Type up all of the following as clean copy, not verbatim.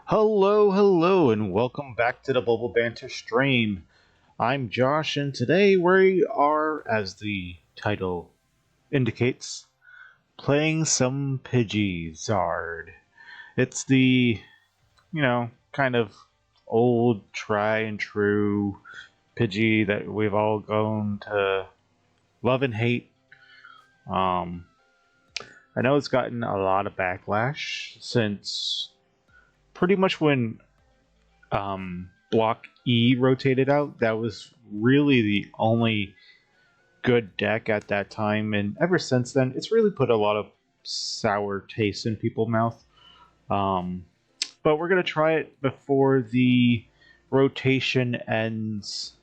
Hello, and welcome back to the Bubble Banter stream. I'm Josh, and today we are, as the title indicates, playing some Pidgey Zard. It's the, kind of old, try and true Pidgey that we've all grown to love and hate. I know it's gotten a lot of backlash since pretty much when Block E rotated out. That was really the only good deck at that time, and ever since then it's really put a lot of sour taste in people's mouth. But we're gonna try it before the rotation ends.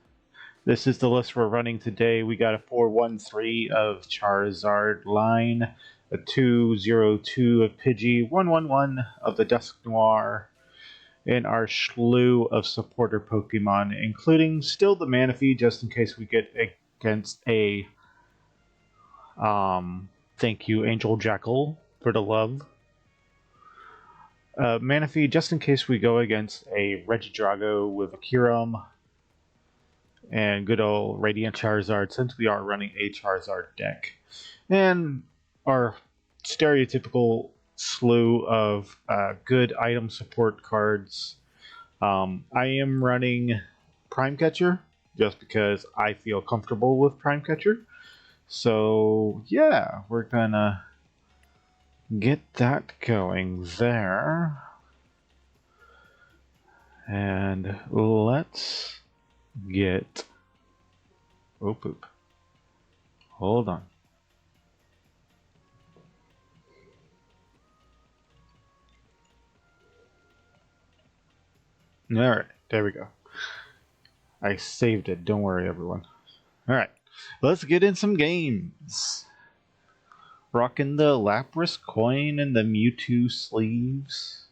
This is the list we're running today. We got a 4-1-3 of Charizard line, a 2-0-2 of Pidgey, 1-1-1 of the Dusknoir, and our slew of supporter Pokemon, including still the Manaphy, just in case we get against a thank you, Angel Jackal, for the love. Manaphy, just in case we go against a Regidrago with a Kyurem, and good old Radiant Charizard, since we are running a Charizard deck. And our stereotypical slew of good item support cards. I am running Prime Catcher, just because I feel comfortable with Prime Catcher. So yeah, we're gonna get that going there. And let's get... oh poop. Hold on. Alright, there we go. I saved it, don't worry everyone. Alright, let's get in some games. Rocking the Lapras coin and the Mewtwo sleeves.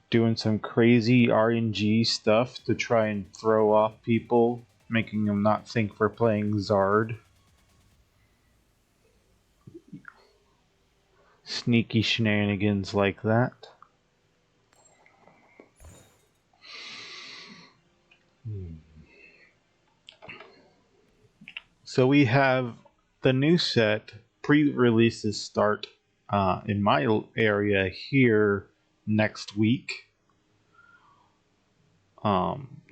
Doing some crazy RNG stuff to try and throw off people, making them not think we're playing Zard. Sneaky shenanigans like that. So we have the new set. Pre-releases start in my area here next week.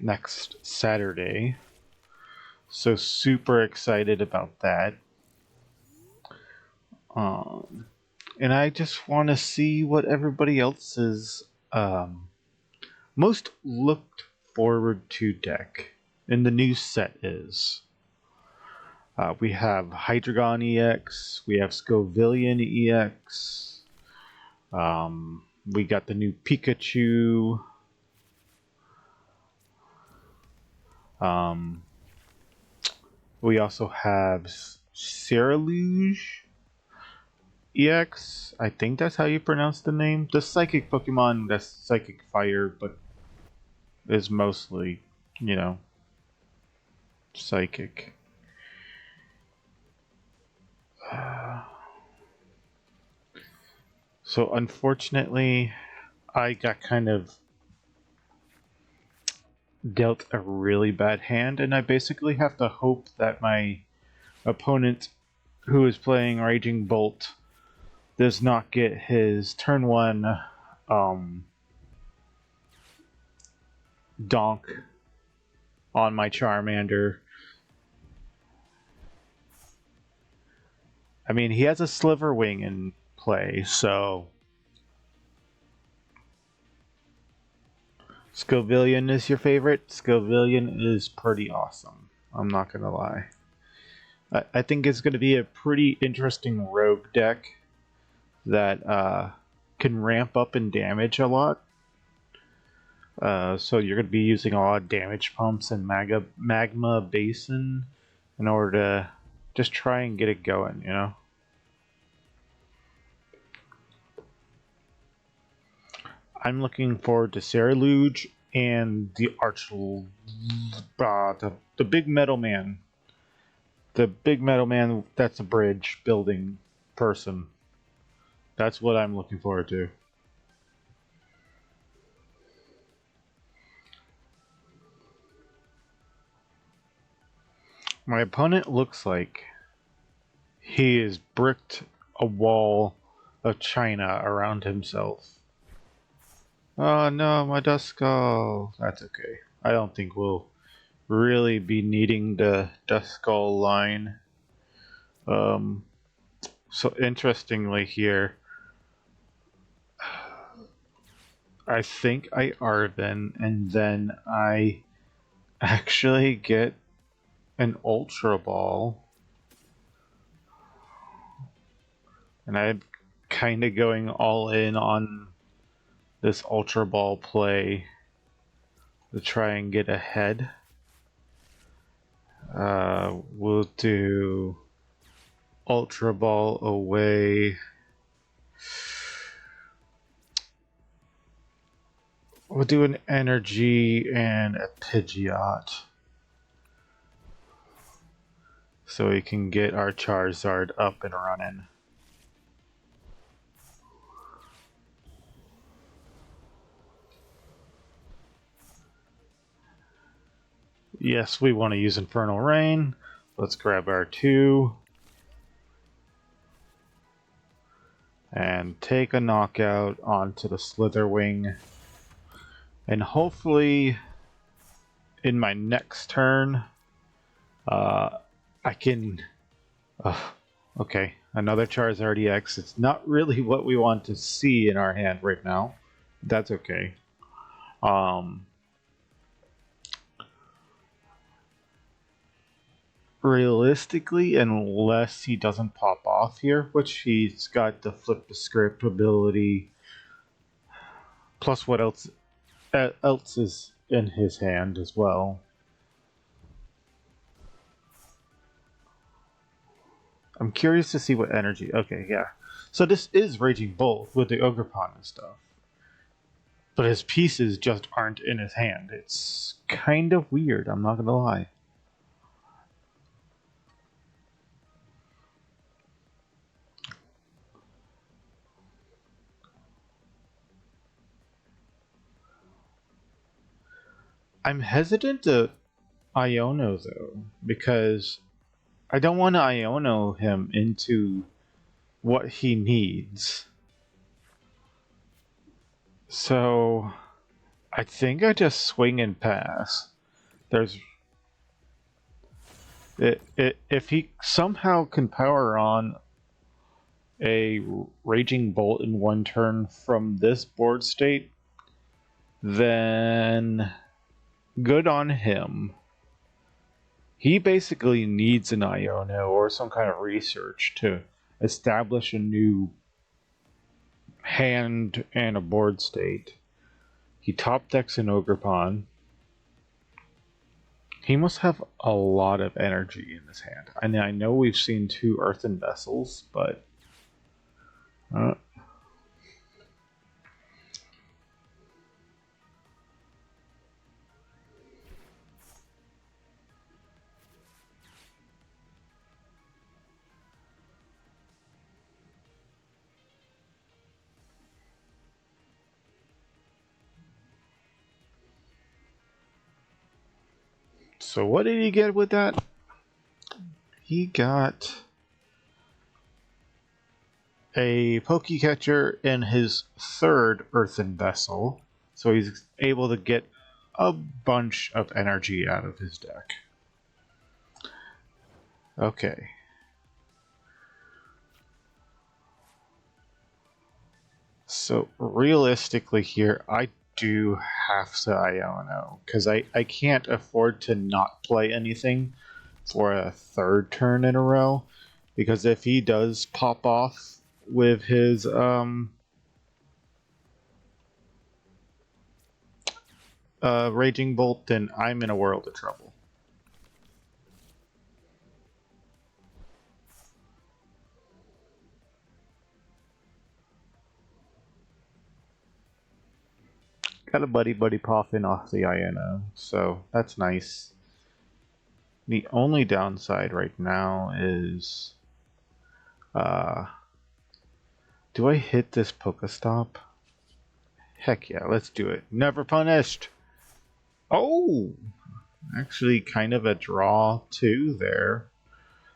Next Saturday. So super excited about that. And I just want to see what everybody else's most looked forward to deck in the new set is. We have Hydreigon EX, we have Scovillian EX, we got the new Pikachu, we also have Ceruledge EX, I think that's how you pronounce the name. The Psychic Pokemon that's Psychic Fire, but is mostly, Psychic. So unfortunately, I got kind of dealt a really bad hand, and I basically have to hope that my opponent, who is playing Raging Bolt, does not get his turn 1 donk on my Charmander. I mean, he has a Sliverwing in play, so Scovillian is your favorite? Scovillian is pretty awesome. I'm not gonna lie. I think it's gonna be a pretty interesting rogue deck that can ramp up in damage a lot. So you're gonna be using a lot of damage pumps and magma basin in order to just try and get it going, I'm looking forward to Ceruledge and the the big metal man. The big metal man that's a bridge building person. That's what I'm looking forward to. My opponent looks like he has bricked a wall of China around himself. Oh no, my Duskull. That's okay. I don't think we'll really be needing the Duskull line. So interestingly here, I think I Arven, and then I actually get an Ultra Ball. And I'm kind of going all in on this Ultra Ball play to try and get ahead. We'll do Ultra Ball away. We'll do an Energy and a Pidgeot, so we can get our Charizard up and running. Yes, we want to use Infernal Rain. Let's grab our 2. And take a knockout onto the Slitherwing. And hopefully, in my next turn, I can... okay, another Charizard EX. It's not really what we want to see in our hand right now. That's okay. Realistically, unless he doesn't pop off here, which he's got the flip the script ability, plus what else is in his hand as well. I'm curious to see what energy. Okay, yeah. So this is Raging Bolt with the Ogerpon and stuff, but his pieces just aren't in his hand. It's kind of weird, I'm not gonna lie. I'm hesitant to Iono though, because I don't want to Iono him into what he needs. So I think I just swing and pass. If he somehow can power on a Raging Bolt in one turn from this board state, then good on him. He basically needs an Iono or some kind of research to establish a new hand and a board state. He top decks an Ogerpon. He must have a lot of energy in his hand. And I know we've seen 2 Earthen Vessels, but so what did he get with that? He got a Pokecatcher in his 3rd Earthen Vessel, so he's able to get a bunch of energy out of his deck. Okay. So realistically here, I do have to Iono, because I can't afford to not play anything for a 3rd turn in a row, because if he does pop off with his Raging Bolt, then I'm in a world of trouble. Got a Buddy-Buddy Poffin off the Iono, so that's nice. The only downside right now is, do I hit this Pokestop? Heck yeah, let's do it. Never punished! Oh! Actually, kind of a draw too there.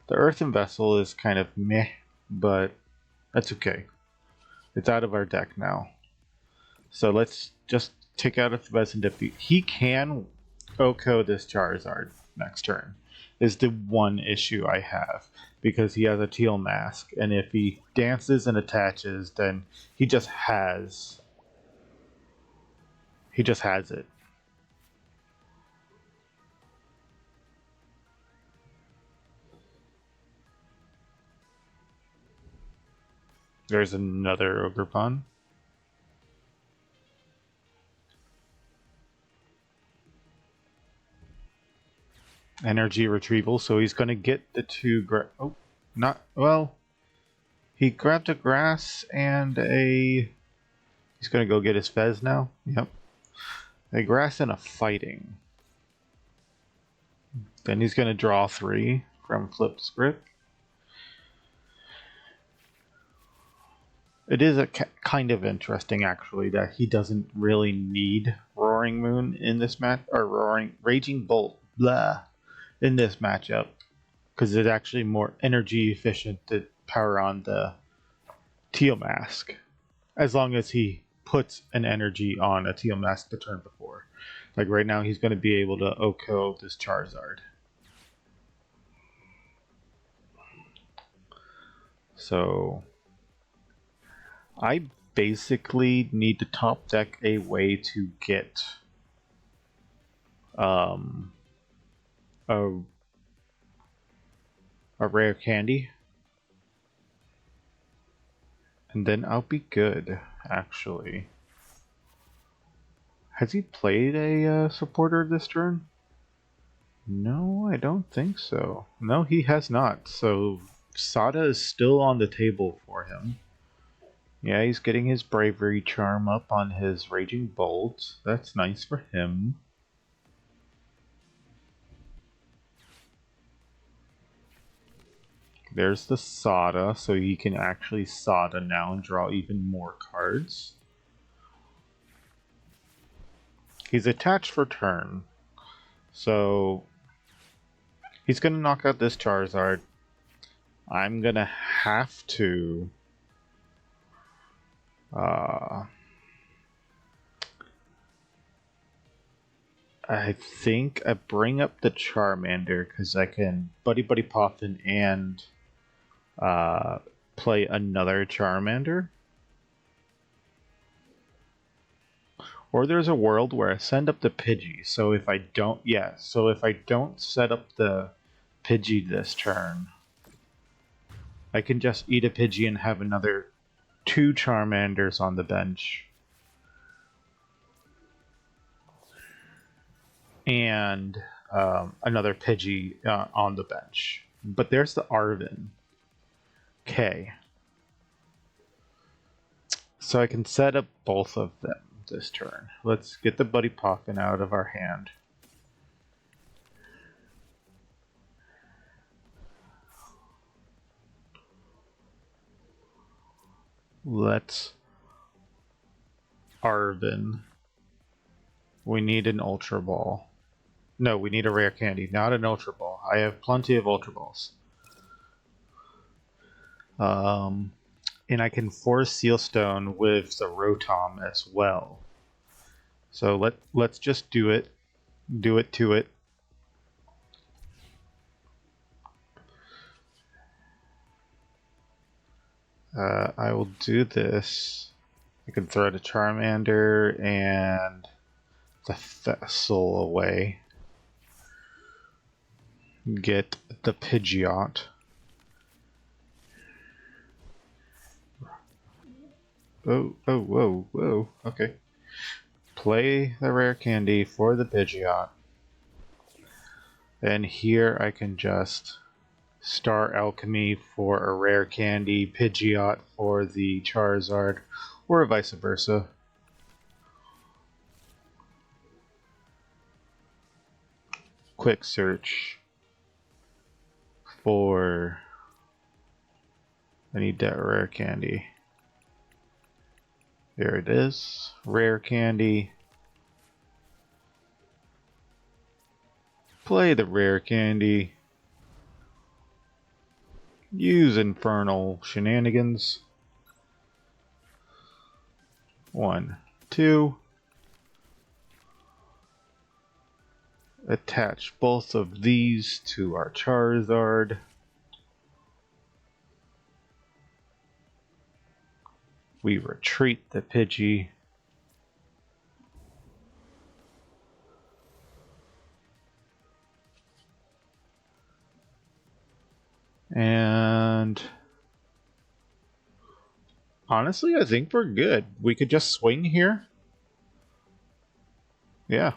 The Earthen Vessel is kind of meh, but that's okay. It's out of our deck now. So let's just take out a Fezandipiti. He can OHKO this Charizard next turn, is the one issue I have. Because he has a teal mask, and if he dances and attaches, then he just has it. There's another Ogerpon. Energy retrieval, so he's going to get the two he grabbed a grass and he's going to go get his Fez now. Yep. A grass and a fighting. Then he's going to draw 3 from Flip Script. It is kind of interesting, actually, that he doesn't really need Roaring Moon in this match, or Raging Bolt, in this matchup, because it's actually more energy efficient to power on the Teal Mask, as long as he puts an energy on a Teal Mask the turn before. Like right now, he's going to be able to OHKO this Charizard. So I basically need to top deck a way to get a rare candy, and then I'll be good. Actually, has he played a supporter this turn? No, I don't think so. No, he has not. So Sada is still on the table for him. Yeah, he's getting his Bravery Charm up on his Raging Bolt. That's nice for him. There's the Sada, so he can actually Sada now and draw even more cards. He's attached for turn, so he's going to knock out this Charizard. I'm going to have to I think I bring up the Charmander because I can Buddy-Buddy Poffin and play another Charmander. Or there's a world where I send up the Pidgey. So if I don't, set up the Pidgey this turn, I can just eat a Pidgey and have another 2 Charmanders on the bench. And another Pidgey on the bench. But there's the Arven. Okay. So I can set up both of them this turn. Let's get the Buddy Poffin out of our hand. Let's Arven. We need an Ultra Ball. No, we need a Rare Candy, not an Ultra Ball. I have plenty of Ultra Balls. And I can force Sealstone with the Rotom as well. So let's just do it. Do it to it. I will do this. I can throw the Charmander and the Vessel away. Get the Pidgeot. Whoa. Okay. Play the Rare Candy for the Pidgeot. And here I can just Star Alchemy for a Rare Candy, Pidgeot for the Charizard, or vice versa. Quick search for... I need that Rare Candy. There it is. Rare Candy. Play the Rare Candy. Use Infernal Shenanigans. 1, 2. Attach both of these to our Charizard. We retreat the Pidgey. And honestly, I think we're good. We could just swing here. Yeah.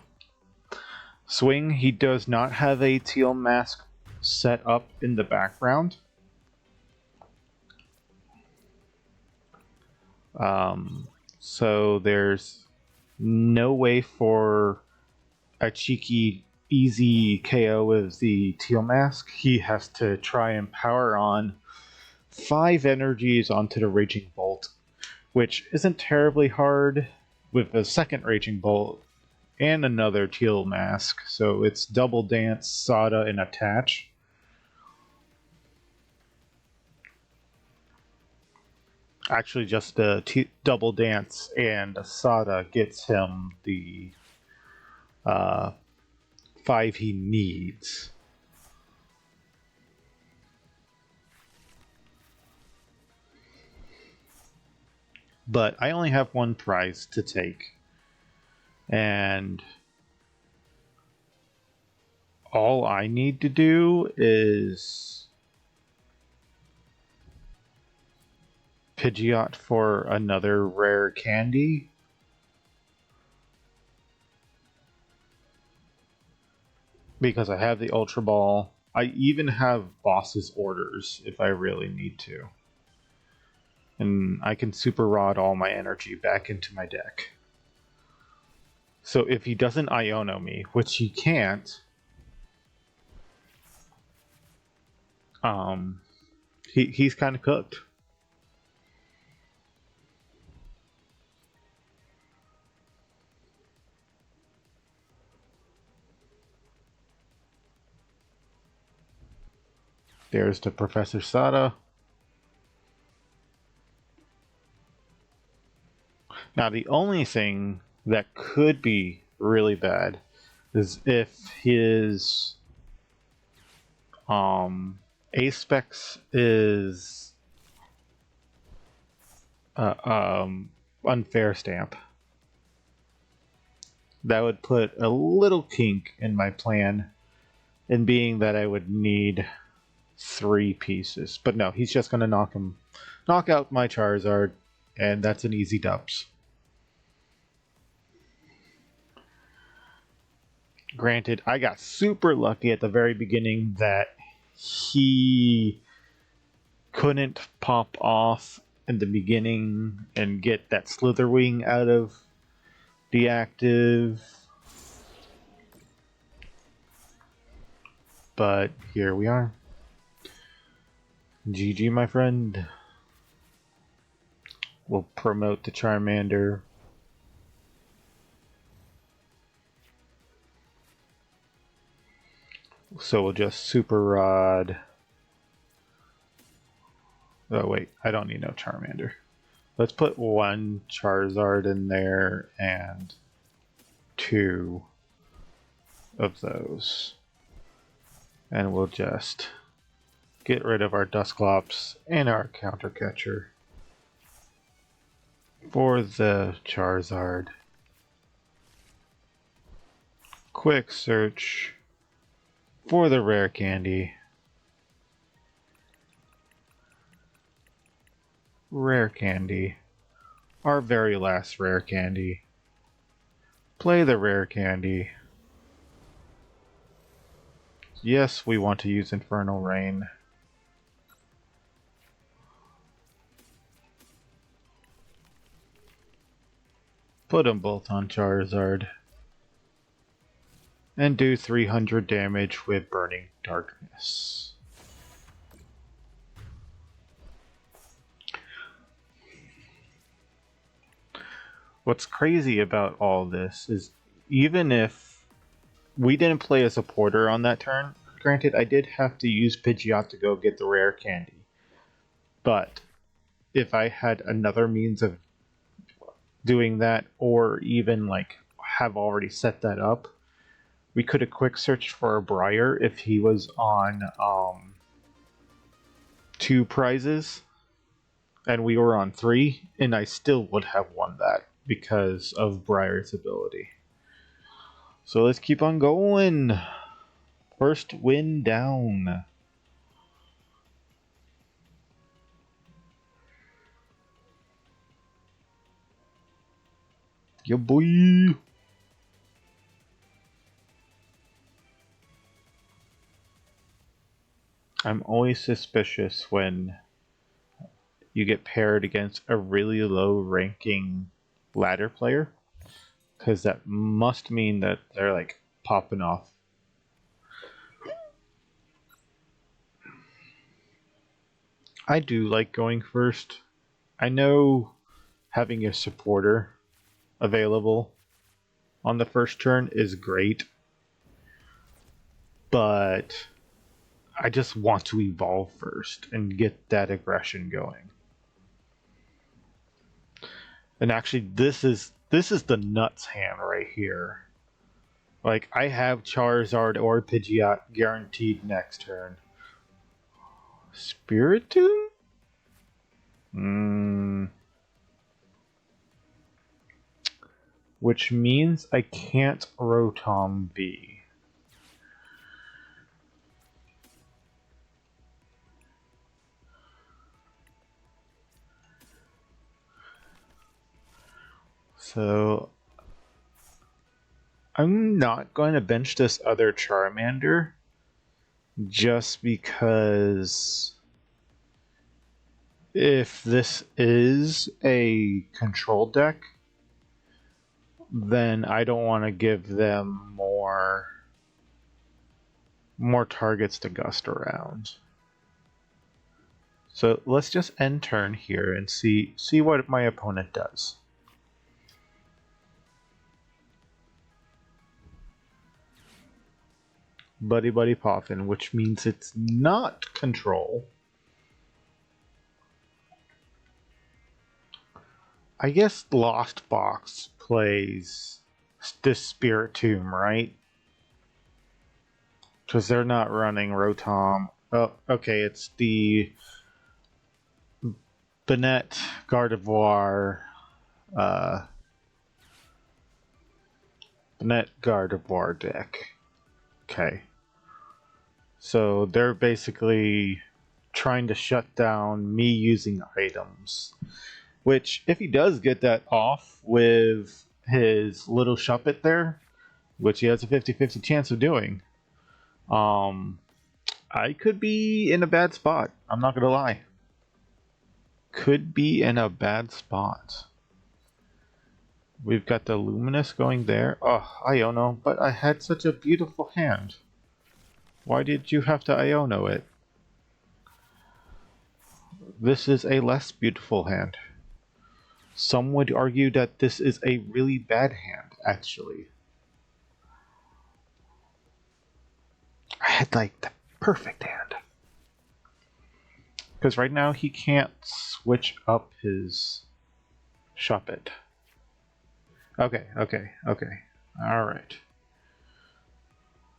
Swing. He does not have a teal mask set up in the background. So there's no way for a cheeky, easy KO with the teal mask. He has to try and power on 5 energies onto the Raging Bolt, which isn't terribly hard with a second Raging Bolt and another teal mask. So it's Double Dance, Sada, and Attach. Actually, just the Double Dance and Sada gets him the 5 he needs. But I only have 1 prize to take. And all I need to do is Pidgeot for another Rare Candy. Because I have the Ultra Ball. I even have Boss's Orders if I really need to. And I can Super Rod all my energy back into my deck. So if he doesn't Iono me, which he can't, he's kind of cooked. There's the Professor Sada. Now the only thing that could be really bad is if his Apex is unfair stamp. That would put a little kink in my plan, in being that I would need 3 pieces. But no, he's just gonna knock out my Charizard, and that's an easy dubs. Granted, I got super lucky at the very beginning that he couldn't pop off in the beginning and get that Slitherwing out of the active. But here we are. GG, my friend. We'll promote the Charmander. So we'll just Super Rod. Oh wait, I don't need no Charmander. Let's put 1 Charizard in there and 2 of those. And we'll just get rid of our Dusclops and our Counter Catcher for the Charizard. Quick search for the Rare Candy. Rare Candy. Our very last Rare Candy. Play the Rare Candy. Yes, we want to use Infernal Rain. Put them both on Charizard. And do 300 damage with Burning Darkness. What's crazy about all this is even if we didn't play a supporter on that turn. Granted, I did have to use Pidgeot to go get the rare candy. But if I had another means of doing that, or even like have already set that up, we could have quick searched for a Briar if he was on 2 prizes and we were on 3, and I still would have won that because of Briar's ability. So let's keep on going. First win down. Yeah, boy. I'm always suspicious when you get paired against a really low ranking ladder player, because that must mean that they're like popping off. I do like going first. I know having a supporter available on the first turn is great, but I just want to evolve first and get that aggression going. And actually, this is the nuts hand right here. Like, I have Charizard or Pidgeot guaranteed next turn. Spiritomb? Which means I can't Rotom V. So I'm not going to bench this other Charmander just because if this is a control deck, then I don't want to give them more targets to gust around. So let's just end turn here and see what my opponent does. Buddy-Buddy Poffin, which means it's not control. I guess Lost Box plays this Spiritomb, right? Because they're not running Rotom. Oh, okay, it's the Banette Gardevoir, Banette Gardevoir deck. Okay. So they're basically trying to shut down me using items. Which, if he does get that off with his little Shuppet there, which he has a 50-50 chance of doing, I could be in a bad spot. I'm not going to lie. Could be in a bad spot. We've got the Luminous going there. Oh, Iono, but I had such a beautiful hand. Why did you have to Iono it? This is a less beautiful hand. Some would argue that this is a really bad hand, actually. I had like the perfect hand. Because right now he can't switch up his Shuppet. Okay. Alright.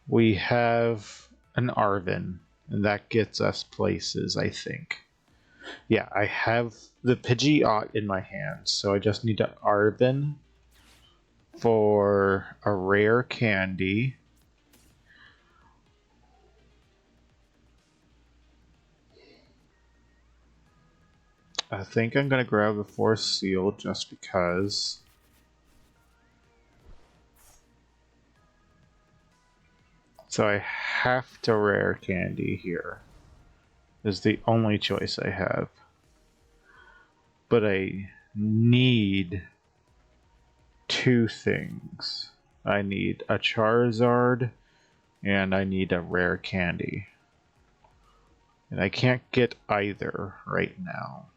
We have an Arven, and that gets us places, I think. Yeah, I have the Pidgeot in my hand, so I just need to Arven for a rare candy. I think I'm gonna grab a Force Seal just because. So I have to rare candy here. Is the only choice I have. But I need 2 things. I need a Charizard and I need a rare candy. And I can't get either right now.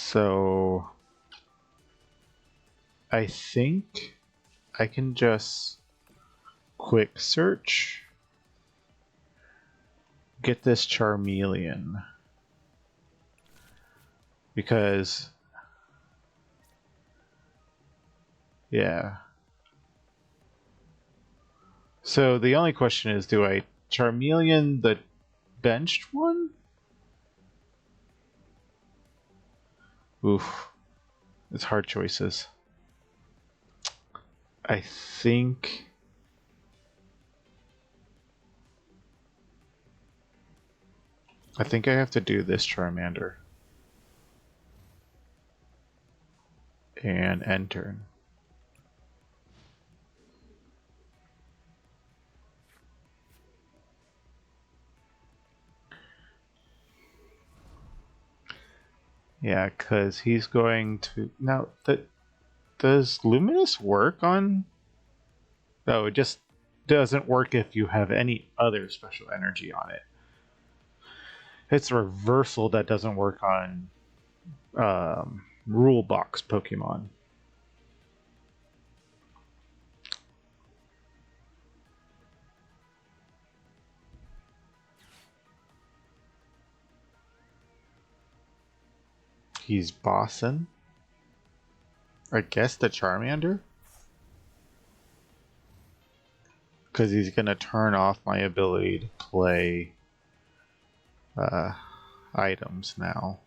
So I think I can just quick search, get this Charmeleon, because yeah. So the only question is, do I Charmeleon the benched one? Oof. It's hard choices. I think I have to do this Charmander. And end turn. Yeah, because he's going to... Now, does Luminous work on... No, it just doesn't work if you have any other special energy on it. It's a reversal that doesn't work on rule box Pokemon. He's bossing. I guess the Charmander? Because he's going to turn off my ability to play items now.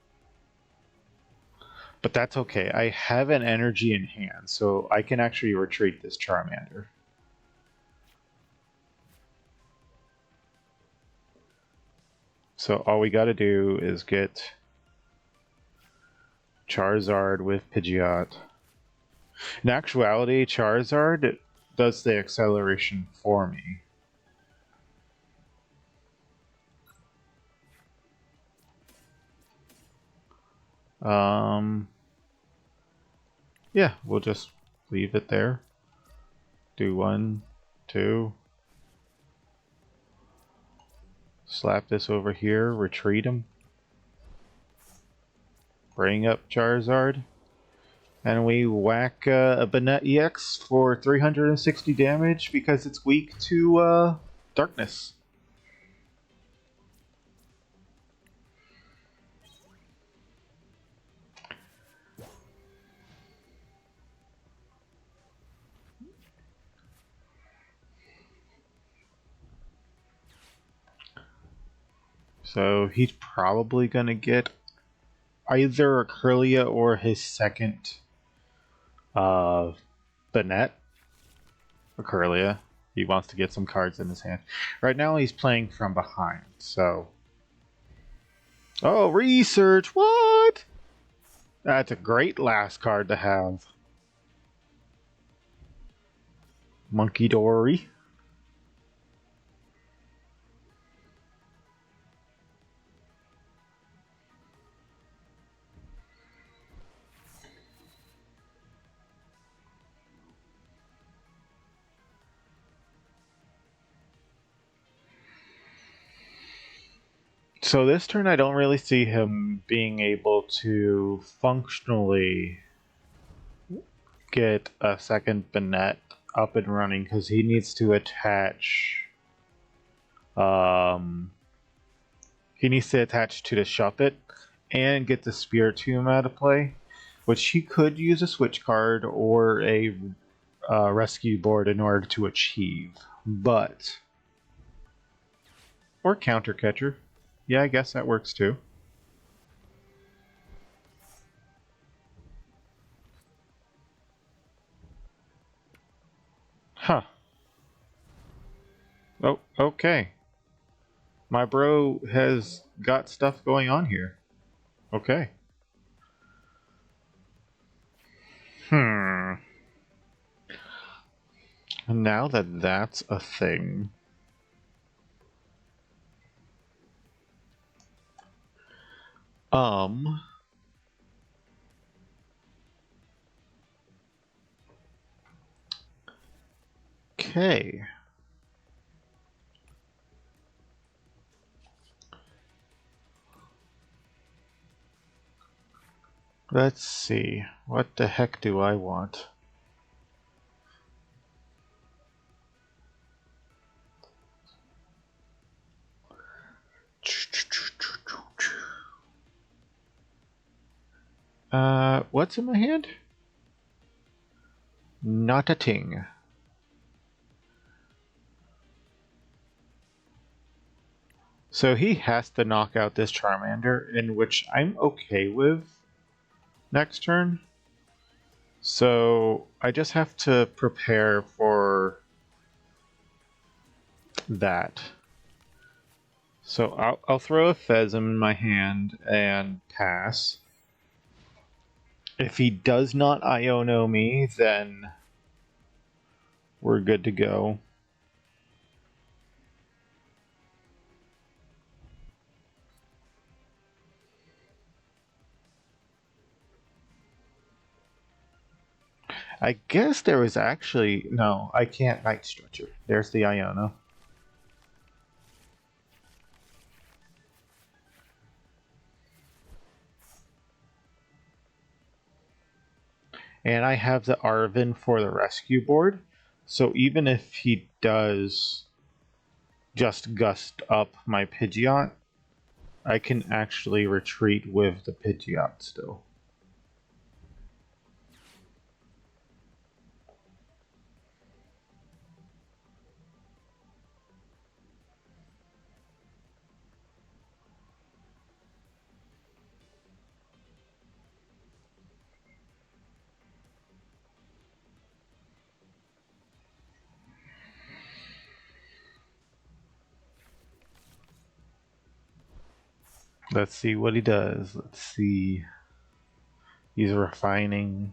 But that's okay. I have an energy in hand, so I can actually retreat this Charmander. So all we got to do is get Charizard with Pidgeot. In actuality, Charizard does the acceleration for me. Yeah, we'll just leave it there. Do 1, 2. Slap this over here, retreat him. Bring up Charizard. And we whack a Banette EX for 360 damage because it's weak to darkness. So he's probably going to get either a Kirlia or his second Banette. A Kirlia. He wants to get some cards in his hand. Right now he's playing from behind, so... Oh, research! What? That's a great last card to have. Monkey Dory. So this turn I don't really see him being able to functionally get a second Banette up and running because he needs to attach to the Shuppet and get the Spiritomb out of play, which he could use a Switch card or a Rescue Board in order to achieve, but... Or Counter Catcher. Yeah, I guess that works too. Huh. Oh, okay. My bro has got stuff going on here. Okay. Now that that's a thing... Okay. Let's see. What the heck do I want? What's in my hand? Not a ting. So he has to knock out this Charmander, in which I'm okay with next turn. So I just have to prepare for that. So I'll throw a Fezm in my hand and pass. If he does not Iono me, then we're good to go. I guess there was actually... No, I can't Night Stretcher. There's the Iono. And I have the Arven for the Rescue Board. So even if he does just gust up my Pidgeot, I can actually retreat with the Pidgeot still. Let's see what he does. Let's see. He's refining.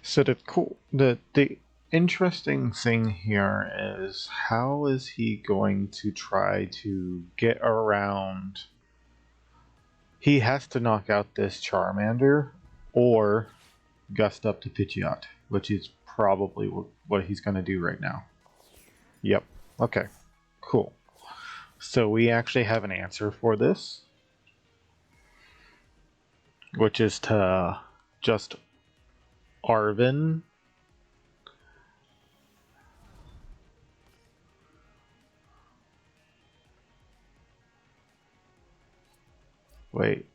So the interesting thing here is, how is he going to try to get around? He has to knock out this Charmander or gust up to Pidgeot, which is probably what he's going to do right now. Yep. Okay. Cool. So we actually have an answer for this, which is to just Arven. Wait.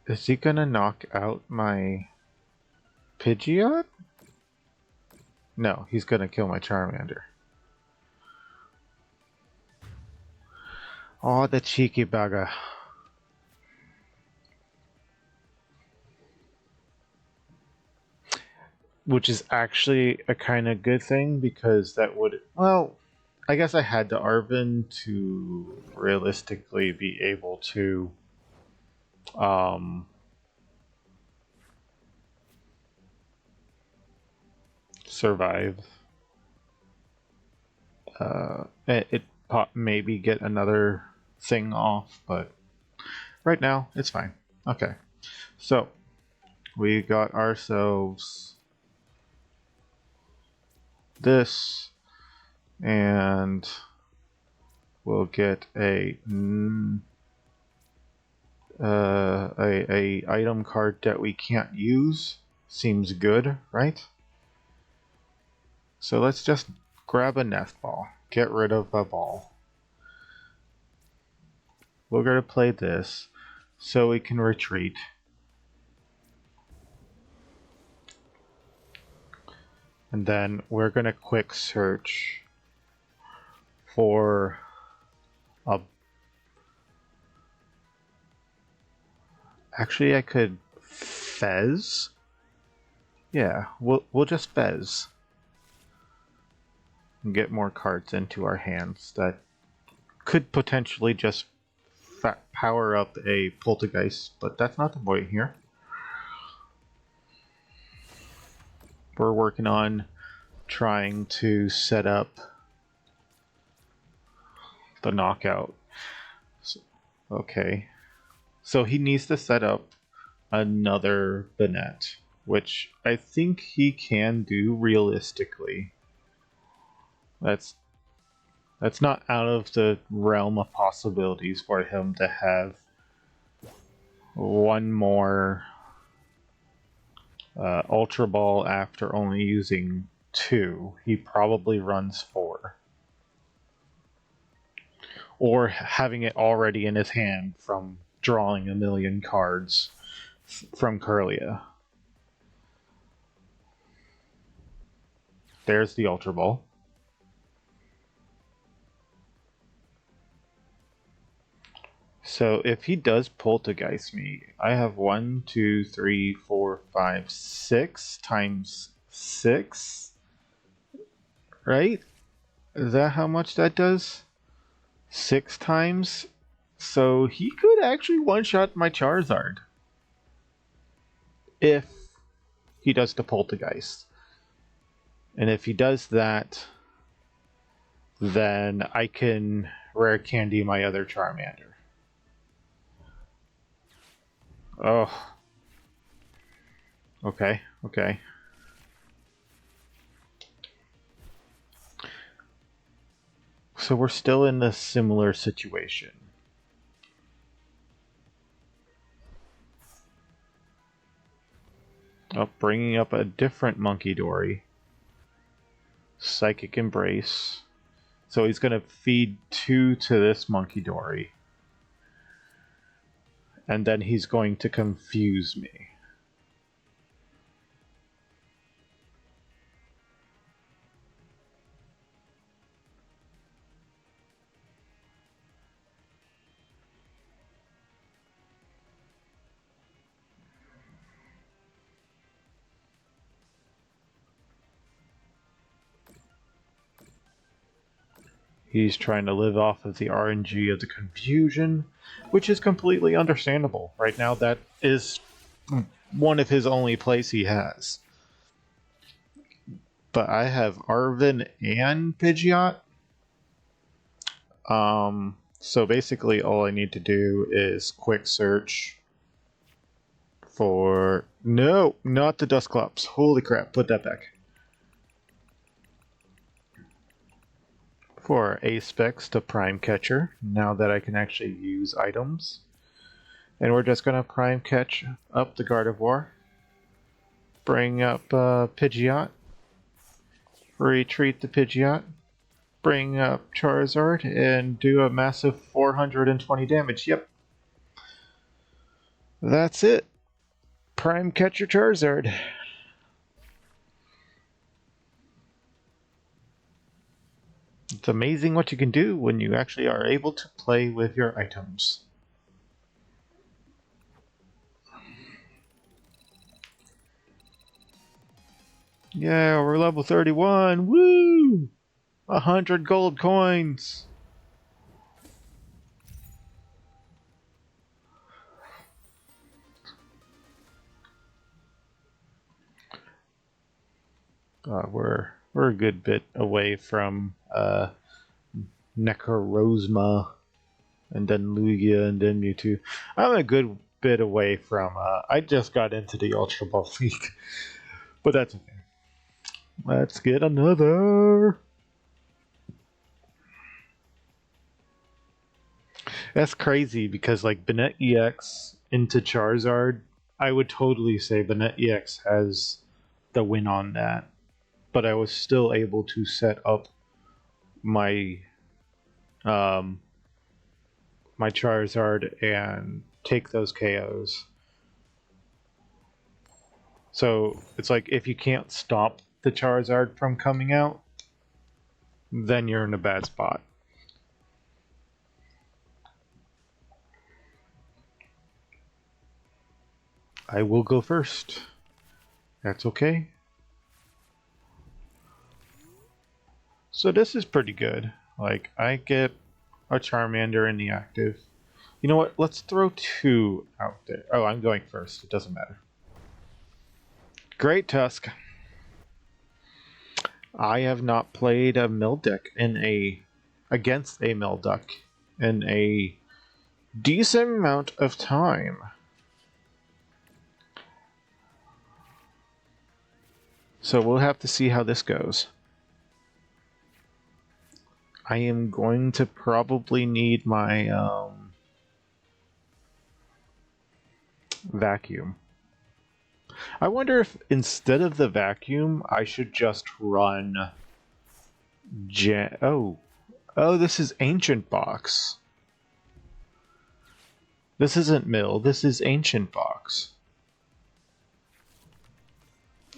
Is he gonna knock out my Pidgeot? No, he's gonna kill my Charmander. Oh, the cheeky bugger. Which is actually a kind of good thing, because that would... Well, I guess I had to Arven to realistically be able to... survive. Maybe get another thing off, but right now it's fine. Okay, so we got ourselves this, and we'll get a item card that we can't use. Seems good, right? So let's just grab a Nest Ball. Get rid of a ball. We're going to play this so we can retreat. And then we're going to quick search for a... Actually, I could Fez. Yeah, we'll just Fez. And get more cards into our hands that could potentially just power up a Poltergeist, but that's not the point here. We're working on trying to set up the knockout. Okay. So he needs to set up another Banette, which I think he can do realistically. That's not out of the realm of possibilities for him to have one more Ultra Ball after only using 2. He probably runs 4. Or having it already in his hand from drawing a million cards from Kirlia. There's the Ultra Ball. So if he does Poltergeist me, I have 1, 2, 3, 4, 5, 6 times 6. Right? Is that how much that does? 6 times? So he could actually one-shot my Charizard. If he does the Poltergeist. And if he does that, then I can Rare Candy my other Charmander. Oh. Okay, okay. So we're still in a similar situation. Oh, bringing up a different Monkey Dory. Psychic Embrace. So he's going to feed 2 to this Monkey Dory. And then he's going to confuse me. He's trying to live off of the RNG of the confusion, which is completely understandable. Right now, that is one of his only plays he has. But I have Arven and Pidgeot. So basically all I need to do is quick search for... No, not the Dusclops. Holy crap, put that back. For A-Specs to Prime Catcher, now that I can actually use items. And we're just going to Prime Catch up the Gardevoir. Bring up Pidgeot. Retreat the Pidgeot. Bring up Charizard and do a massive 420 damage. Yep. That's it. Prime Catcher Charizard. It's amazing what you can do when you actually are able to play with your items. Yeah, we're level 31. Woo! 100 gold coins. We're a good bit away from Necrozma, and then Lugia, and then Mewtwo. I'm a good bit away from. I just got into the Ultra Ball League, but that's okay. Let's get another. That's crazy because like Banette EX into Charizard, I would totally say Banette EX has the win on that. But I was still able to set up my my Charizard and take those KOs. So it's like if you can't stop the Charizard from coming out, then you're in a bad spot. I will go first. That's okay. So this is pretty good. Like, I get a Charmander in the active. You know what? Let's throw 2 out there. Oh, I'm going first. It doesn't matter. Great Tusk. I have not played a Mildeck in against a Milduck in a decent amount of time. So we'll have to see how this goes. I am going to probably need my vacuum. I wonder if instead of the vacuum, I should just run oh, this is Ancient Box. This isn't Mill, this is Ancient Box.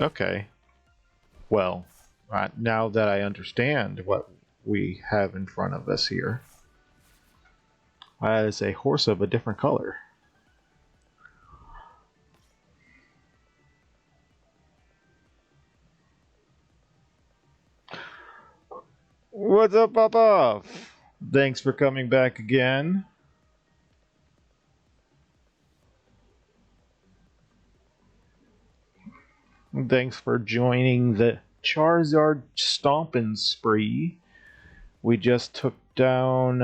Okay. Well, now that I understand what we have in front of us here, as a horse of a different color. What's up, Papa? Thanks for coming back again. Thanks for joining the Charizard stomping spree. We just took down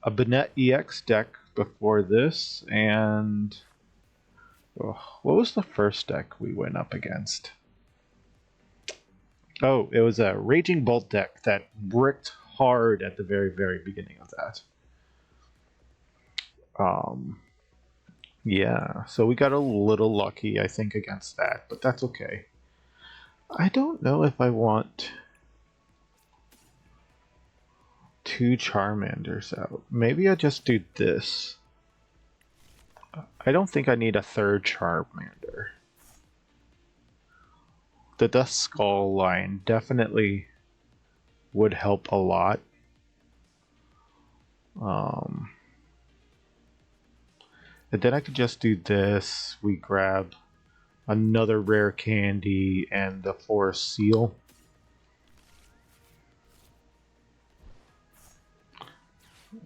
a Banette EX deck before this, and what was the first deck we went up against? Oh, it was a Raging Bolt deck that bricked hard at the very, very beginning of that. Yeah, so we got a little lucky, I think, against that, but that's okay. I don't know if I want 2 Charmanders out. Maybe I just do this. I don't think I need a 3rd Charmander. The Duskull line definitely would help a lot. And then I could just do this. We grab another Rare Candy and the Forest Seal.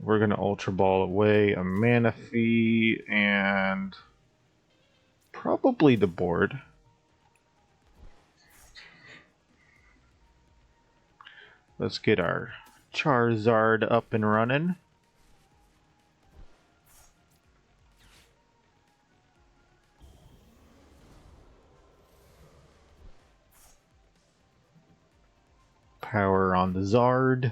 We're going to Ultra Ball away a Manaphy and probably the board. Let's get our Charizard up and running. Power on the Zard.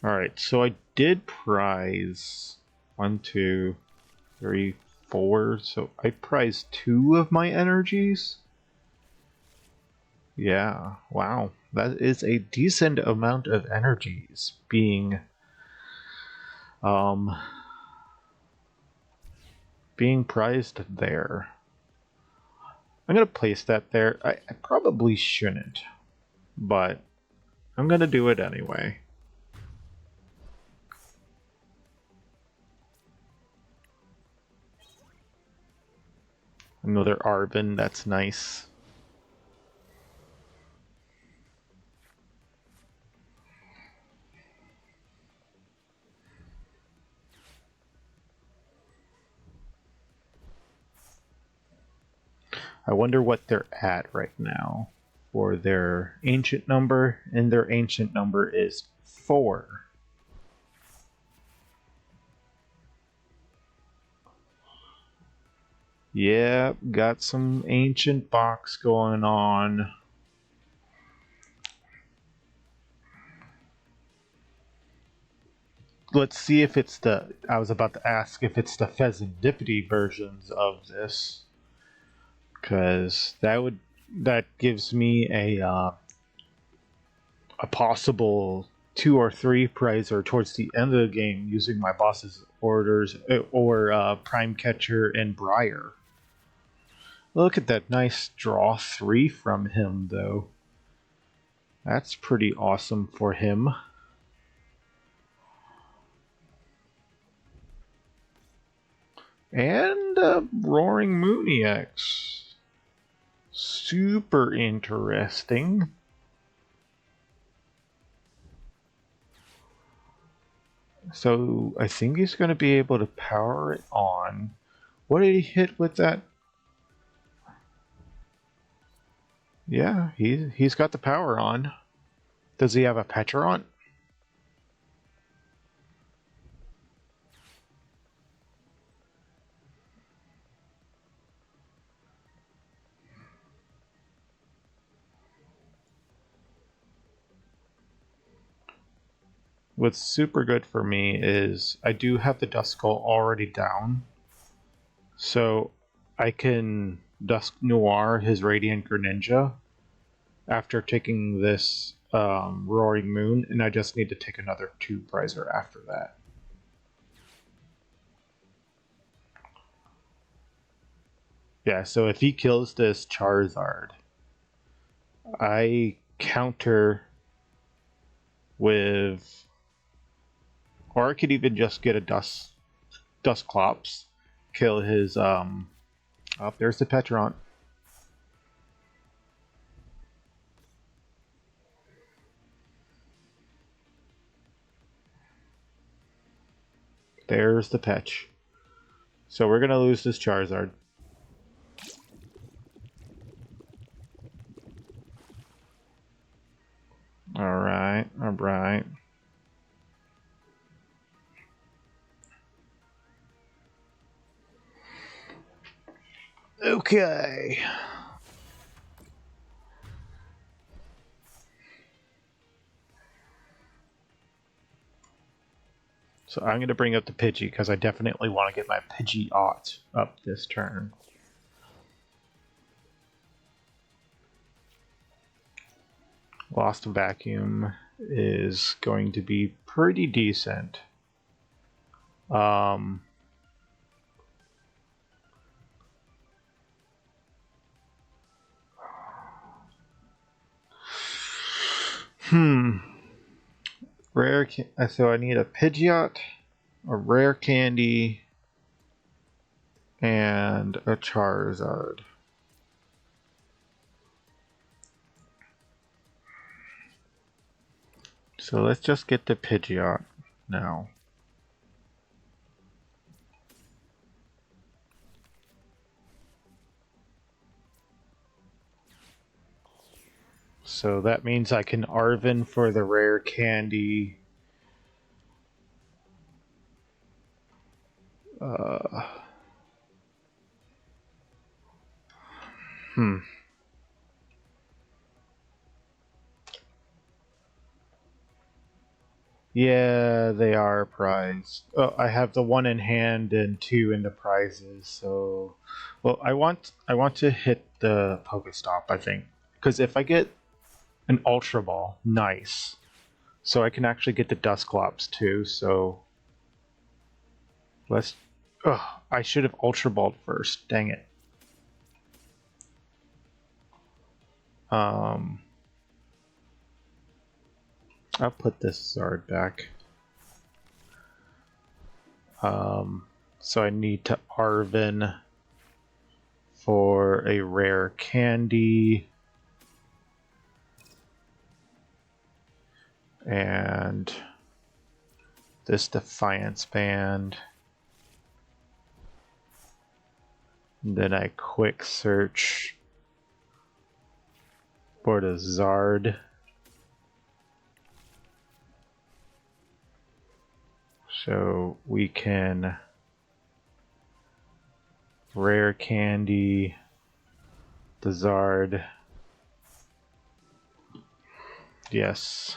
Alright, so I did prize 1, 2, 3, 4. So I prized 2 of my energies. Yeah, wow. That is a decent amount of energies being prized there. I'm gonna place that there. I probably shouldn't, but I'm gonna do it anyway. Another Arven, that's nice. I wonder what they're at right now for their ancient number, and their ancient number is 4. Yeah, got some ancient box going on. Let's see if it's the, I was about to ask if it's the Fezandipiti versions of this, because that gives me a possible 2 or 3 prizer towards the end of the game using my boss's orders or Prime Catcher and Briar. Look at that nice draw 3 from him, though. That's pretty awesome for him. And Roaring Moon EX. Super interesting. So I think he's going to be able to power it on. What did he hit with that? Yeah, he's got the power on. Does he have a Petron? what's super good for me is I do have the Duskull already down, so I can Dusknoir his Radiant Greninja after taking this Roaring Moon, and I just need to take another 2 Prizer after that. Yeah, so if he kills this Charizard, I counter with, or I could even just get a Dusclops, kill his oh, there's the Petront. There's the Petch. So we're gonna lose this Charizard. Alright, alright. Okay. So I'm going to bring up the Pidgey because I definitely want to get my Pidgeot up this turn. Lost Vacuum is going to be pretty decent. Rare, so I need a Pidgeot, a Rare Candy, and a Charizard. So let's just get the Pidgeot now. So that means I can Arven for the Rare Candy. Yeah, they are prized. Oh, I have the 1 in hand and 2 in the prizes. So, well, I want to hit the Pokestop, I think, because if I get an Ultra Ball, nice. So I can actually get the Dusclops too. So let's. Oh, I should have Ultra Balled first. Dang it. I'll put this Zard back. So I need to Arven for a Rare Candy. And this Defiance Band. And then I quick search for the Zard. So we can Rare Candy the Zard. Yes.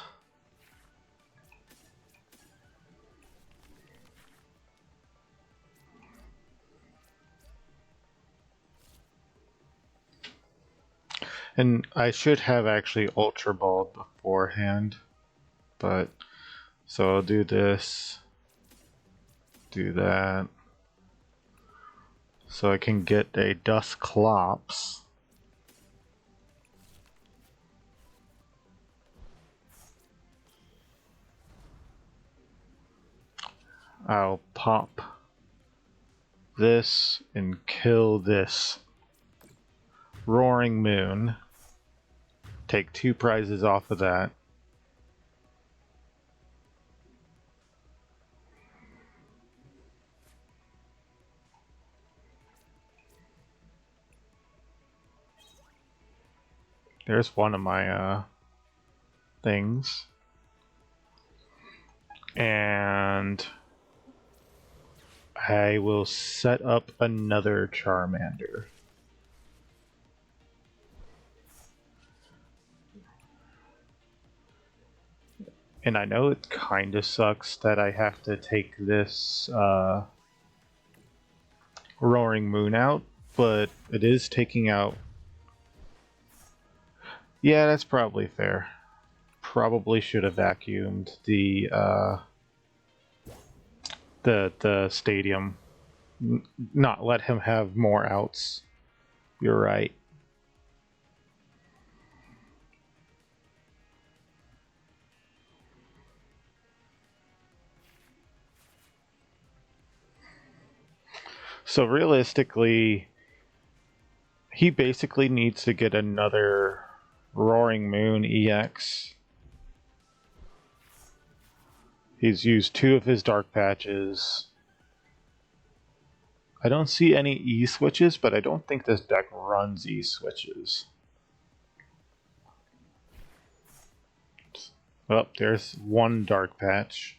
And I should have actually Ultra Balled beforehand, but so I'll do this, do that, so I can get a Dusclops. I'll pop this and kill this Roaring Moon. Take 2 prizes off of that. There's one of my things. And I will set up another Charmander. And I know it kind of sucks that I have to take this Roaring Moon out, but it is taking out... Yeah, that's probably fair. Probably should have vacuumed the stadium. Not let him have more outs. You're right. So realistically, he basically needs to get another Roaring Moon EX. He's used 2 of his Dark Patches. I don't see any E-switches, but I don't think this deck runs E-switches. Oh, there's 1 Dark Patch.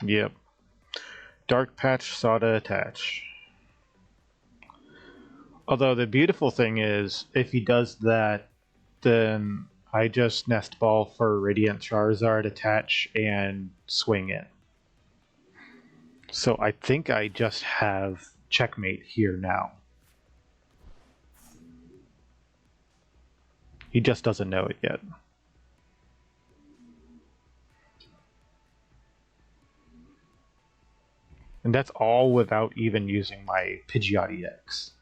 Yep. Dark Patch saw to attach. Although the beautiful thing is, if he does that, then I just Nest Ball for Radiant Charizard, attach, and swing it. So I think I just have checkmate here now. He just doesn't know it yet. And that's all without even using my Pidgeot EX.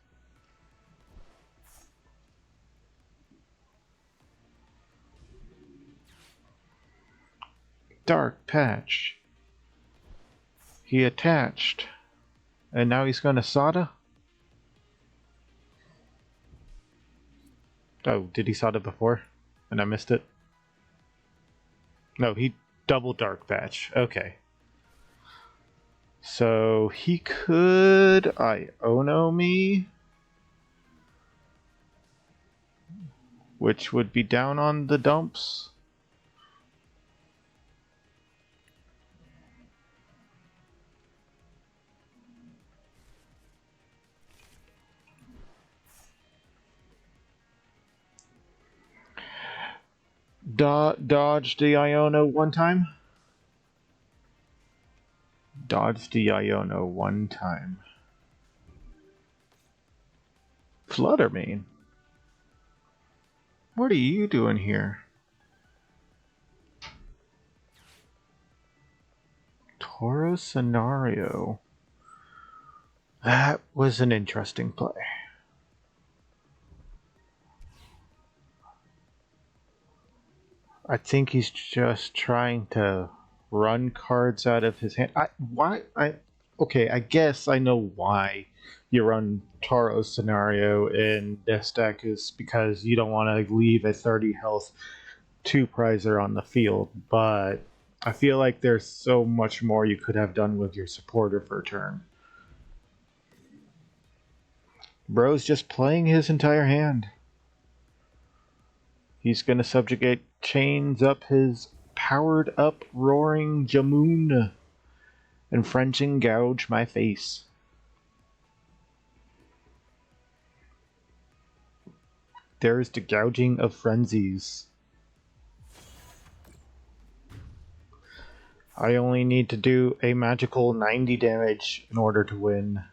Dark Patch. He attached. And now he's going to Sada? Oh, did he Sada before? And I missed it? No, he double Dark Patch. Okay. So he could Iono me, which would be down on the dumps. Dodge the Iono one time. Dodge the Iono one time. Fluttermane. What are you doing here? Tauros Scenario. That was an interesting play. I think he's just trying to run cards out of his hand. Okay, I guess I know why you run Tauros Scenario in this deck, is because you don't want to leave a 30 health 2-prizer on the field, but I feel like there's so much more you could have done with your supporter for a turn. Bro's just playing his entire hand. He's going to subjugate chains up his powered up roaring Jamoon and Frenching gouge my face. There's the gouging of frenzies. I only need to do a magical 90 damage in order to win.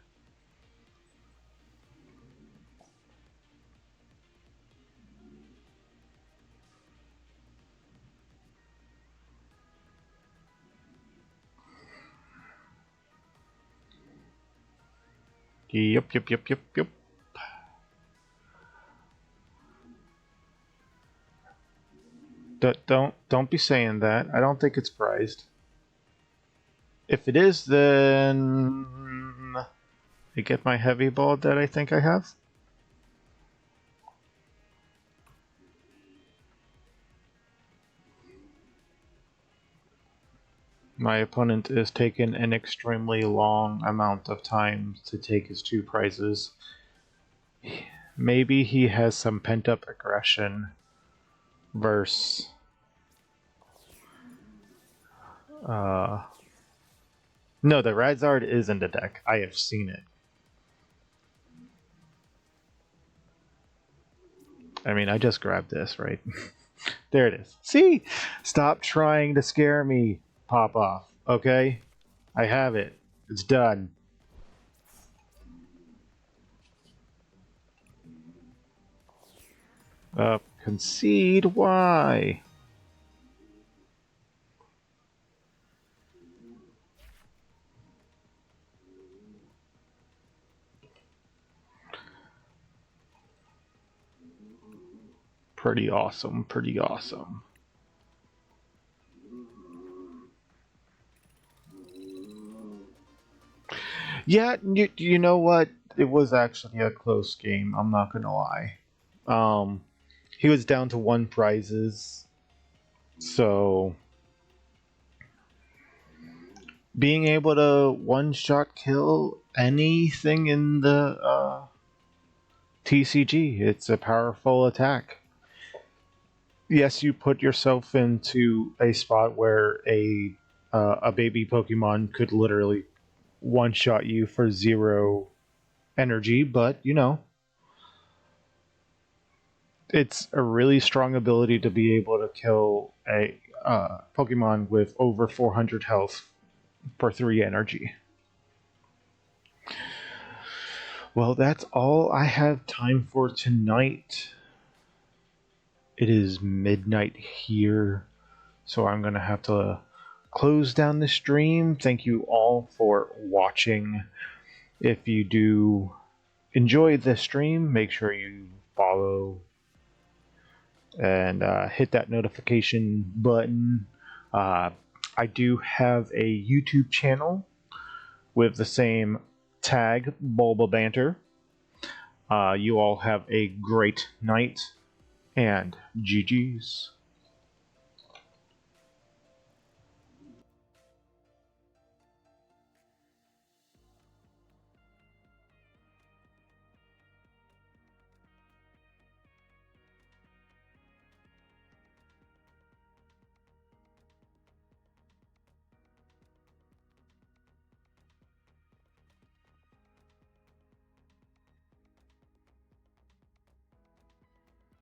Yep. Don't be saying that. I don't think it's prized. If it is, then I get my heavy ball that I think I have. My opponent is taking an extremely long amount of time to take his 2 prizes. Maybe he has some pent-up aggression versus... No, the Zard is in the deck. I have seen it. I mean, I just grabbed this, right? There it is. See? Stop trying to scare me, Pop Off. Okay? I have it. It's done. Concede? Why? Pretty awesome, pretty awesome. Yeah, you know what? It was actually a close game, I'm not gonna lie. He was down to 1 prizes, so being able to one-shot kill anything in the TCG, it's a powerful attack. Yes, you put yourself into a spot where a baby Pokemon could literally one-shot you for 0 energy, but you know, it's a really strong ability to be able to kill a Pokemon with over 400 health for 3 energy. Well, that's all I have time for tonight. It is midnight here, so I'm going to have to close down the stream. Thank you all for watching. If you do enjoy the stream, make sure you follow and hit that notification button. I do have a YouTube channel with the same tag, Bulba Banter. You all have a great night, and GG's.